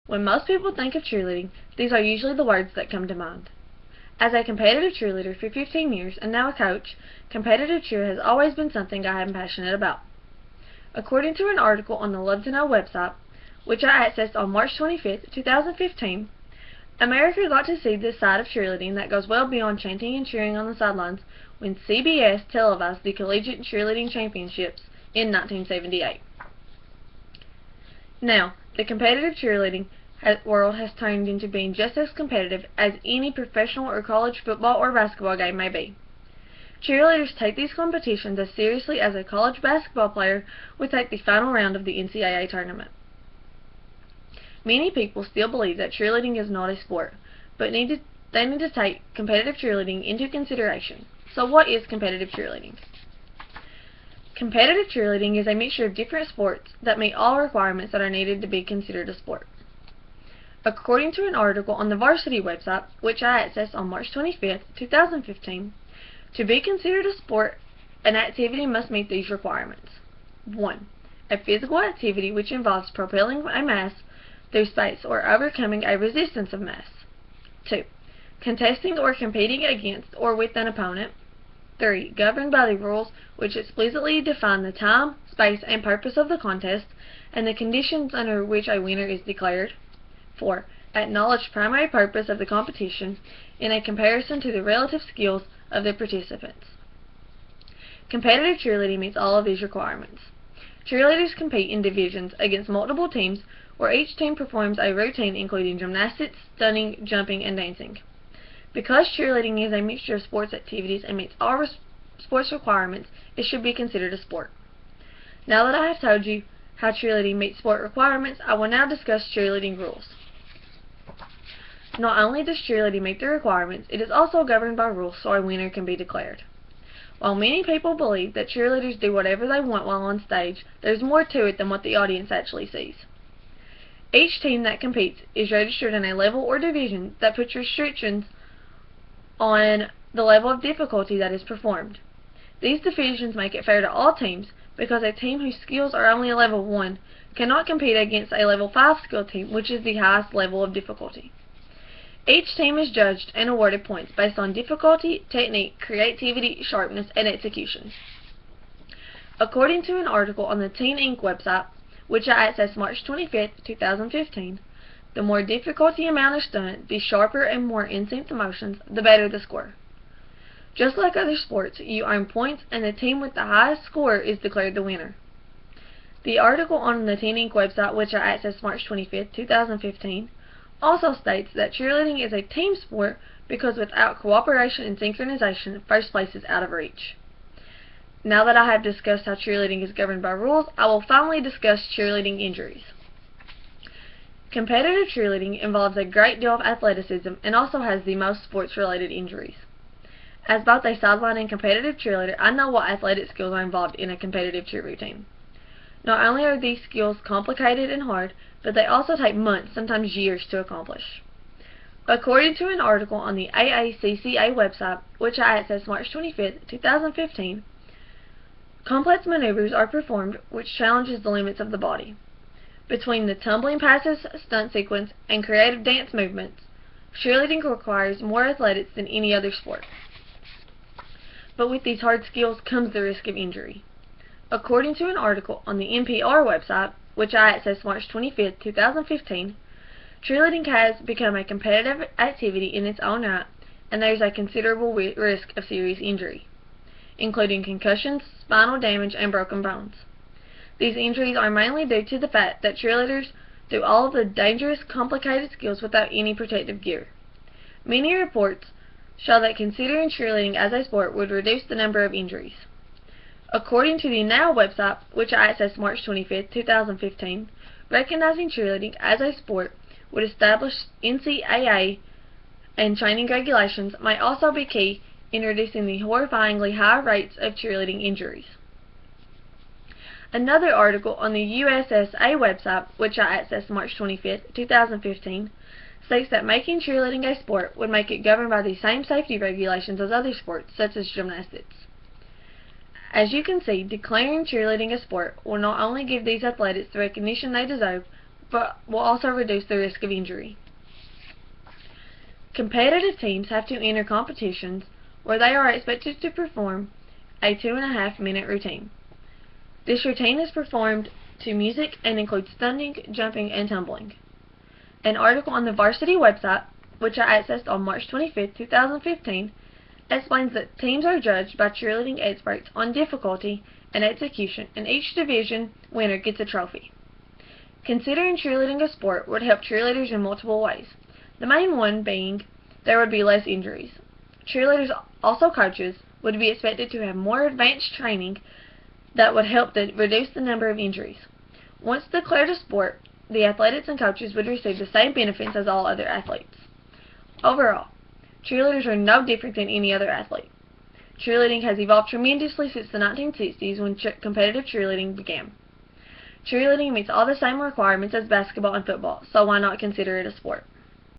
When most people think of cheerleading, these are usually the words that come to mind. As a competitive cheerleader for 15 years and now a coach, competitive cheer has always been something I am passionate about. According to an article on the Love to Know website, which I accessed on March 25, 2015, America got to see this side of cheerleading that goes well beyond chanting and cheering on the sidelines when CBS televised the Collegiate Cheerleading Championships in 1978. Now, the competitive cheerleading world has turned into being just as competitive as any professional or college football or basketball game may be. Cheerleaders take these competitions as seriously as a college basketball player would take the final round of the NCAA tournament. Many people still believe that cheerleading is not a sport, but they need to take competitive cheerleading into consideration. So what is competitive cheerleading? Competitive cheerleading is a mixture of different sports that meet all requirements that are needed to be considered a sport. According to an article on the Varsity website, which I accessed on March 25, 2015, to be considered a sport, an activity must meet these requirements. 1. A physical activity which involves propelling a mass through space or overcoming a resistance of mass. 2. Contesting or competing against or with an opponent. 3. Governed by the rules which explicitly define the time, space, and purpose of the contest, and the conditions under which a winner is declared. 4. Acknowledge primary purpose of the competition in a comparison to the relative skills of the participants. Competitive cheerleading meets all of these requirements. Cheerleaders compete in divisions against multiple teams where each team performs a routine including gymnastics, stunning, jumping, and dancing. Because cheerleading is a mixture of sports activities and meets all sports requirements, it should be considered a sport. Now that I have told you how cheerleading meets sport requirements, I will now discuss cheerleading rules. Not only does cheerleading meet the requirements, it is also governed by rules so a winner can be declared. While many people believe that cheerleaders do whatever they want while on stage, there's more to it than what the audience actually sees. Each team that competes is registered in a level or division that puts restrictions on the level of difficulty that is performed. These divisions make it fair to all teams because a team whose skills are only a level 1 cannot compete against a level 5 skill team, which is the highest level of difficulty. Each team is judged and awarded points based on difficulty, technique, creativity, sharpness, and execution. According to an article on the Teen Inc. website, which I accessed March 25, 2015, the more difficulty amount is done, the sharper and more in-sync emotions, the better the score. Just like other sports, you earn points and the team with the highest score is declared the winner. The article on the Teen Inc. website, which I accessed March 25, 2015, also states that cheerleading is a team sport because without cooperation and synchronization, first place is out of reach. Now that I have discussed how cheerleading is governed by rules, I will finally discuss cheerleading injuries. Competitive cheerleading involves a great deal of athleticism and also has the most sports-related injuries. As both a sideline and competitive cheerleader, I know what athletic skills are involved in a competitive cheer routine. Not only are these skills complicated and hard, but they also take months, sometimes years, to accomplish. According to an article on the AACCA website, which I accessed March 25, 2015, complex maneuvers are performed which challenges the limits of the body. Between the tumbling passes, stunt sequence, and creative dance movements, cheerleading requires more athletics than any other sport. But with these hard skills comes the risk of injury. According to an article on the NPR website, which I accessed March 25, 2015, cheerleading has become a competitive activity in its own right, and there is a considerable risk of serious injury, including concussions, spinal damage, and broken bones. These injuries are mainly due to the fact that cheerleaders do all of the dangerous, complicated skills without any protective gear. Many reports show that considering cheerleading as a sport would reduce the number of injuries. According to the Now website, which I accessed March 25, 2015, recognizing cheerleading as a sport would establish NCAA and training regulations might also be key in reducing the horrifyingly high rates of cheerleading injuries. Another article on the USSA website, which I accessed March 25, 2015, states that making cheerleading a sport would make it governed by the same safety regulations as other sports, such as gymnastics. As you can see, declaring cheerleading a sport will not only give these athletes the recognition they deserve, but will also reduce the risk of injury. Competitive teams have to enter competitions where they are expected to perform a 2.5-minute routine. This routine is performed to music and includes stunning, jumping, and tumbling. An article on the Varsity website, which I accessed on March 25, 2015, explains that teams are judged by cheerleading experts on difficulty and execution, and each division winner gets a trophy. Considering cheerleading a sport would help cheerleaders in multiple ways, the main one being there would be less injuries. Cheerleaders, also coaches, would be expected to have more advanced training that would help reduce the number of injuries. Once declared a sport, the athletes and coaches would receive the same benefits as all other athletes. Overall, cheerleaders are no different than any other athlete. Cheerleading has evolved tremendously since the 1960s when competitive cheerleading began. Cheerleading meets all the same requirements as basketball and football, so why not consider it a sport?